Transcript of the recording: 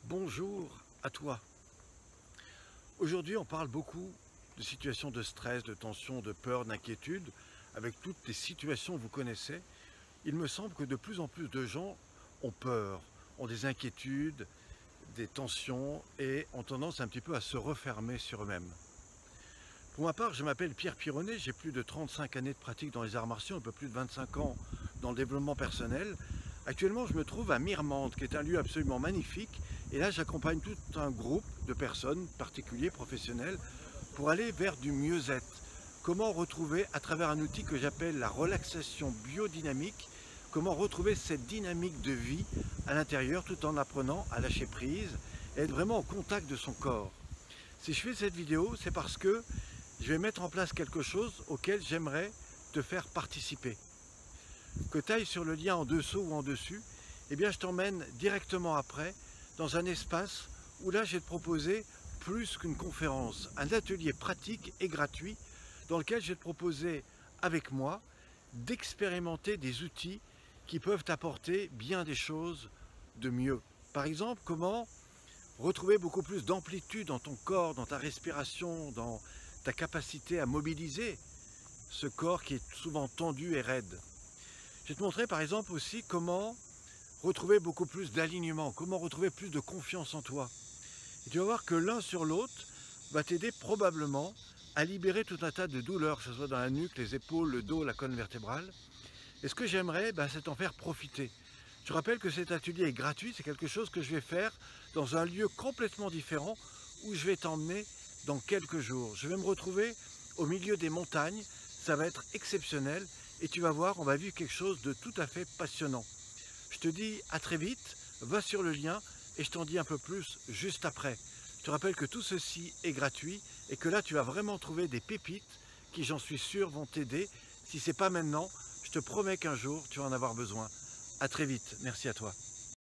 Bonjour à toi. Aujourd'hui, on parle beaucoup de situations de stress, de tension, de peur, d'inquiétude. Avec toutes les situations que vous connaissez, il me semble que de plus en plus de gens ont peur, ont des inquiétudes, des tensions et ont tendance un petit peu à se refermer sur eux-mêmes. Pour ma part, je m'appelle Pierre Pironnet, j'ai plus de 35 années de pratique dans les arts martiaux, un peu plus de 25 ans dans le développement personnel. Actuellement, je me trouve à Mirmande, qui est un lieu absolument magnifique. Et là, j'accompagne tout un groupe de personnes, particuliers, professionnels, pour aller vers du mieux-être. Comment retrouver, à travers un outil que j'appelle la relaxation biodynamique, comment retrouver cette dynamique de vie à l'intérieur tout en apprenant à lâcher prise et être vraiment en contact de son corps. Si je fais cette vidéo, c'est parce que je vais mettre en place quelque chose auquel j'aimerais te faire participer. Que tu ailles sur le lien en dessous ou en dessus, eh bien je t'emmène directement après dans un espace où là je vais te proposer plus qu'une conférence, un atelier pratique et gratuit dans lequel je vais te proposer avec moi d'expérimenter des outils qui peuvent t'apporter bien des choses de mieux. Par exemple, comment retrouver beaucoup plus d'amplitude dans ton corps, dans ta respiration, dans ta capacité à mobiliser ce corps qui est souvent tendu et raide. Je vais te montrer par exemple aussi comment retrouver beaucoup plus d'alignement, comment retrouver plus de confiance en toi. Et tu vas voir que l'un sur l'autre va t'aider probablement à libérer tout un tas de douleurs, que ce soit dans la nuque, les épaules, le dos, la colonne vertébrale. Et ce que j'aimerais, c'est t'en faire profiter. Je rappelle que cet atelier est gratuit, c'est quelque chose que je vais faire dans un lieu complètement différent où je vais t'emmener dans quelques jours. Je vais me retrouver au milieu des montagnes, ça va être exceptionnel et tu vas voir, on va vivre quelque chose de tout à fait passionnant. Je te dis à très vite, va sur le lien et je t'en dis un peu plus juste après. Je te rappelle que tout ceci est gratuit et que là tu vas vraiment trouver des pépites qui, j'en suis sûr, vont t'aider. Si ce n'est pas maintenant, je te promets qu'un jour tu vas en avoir besoin. À très vite, merci à toi.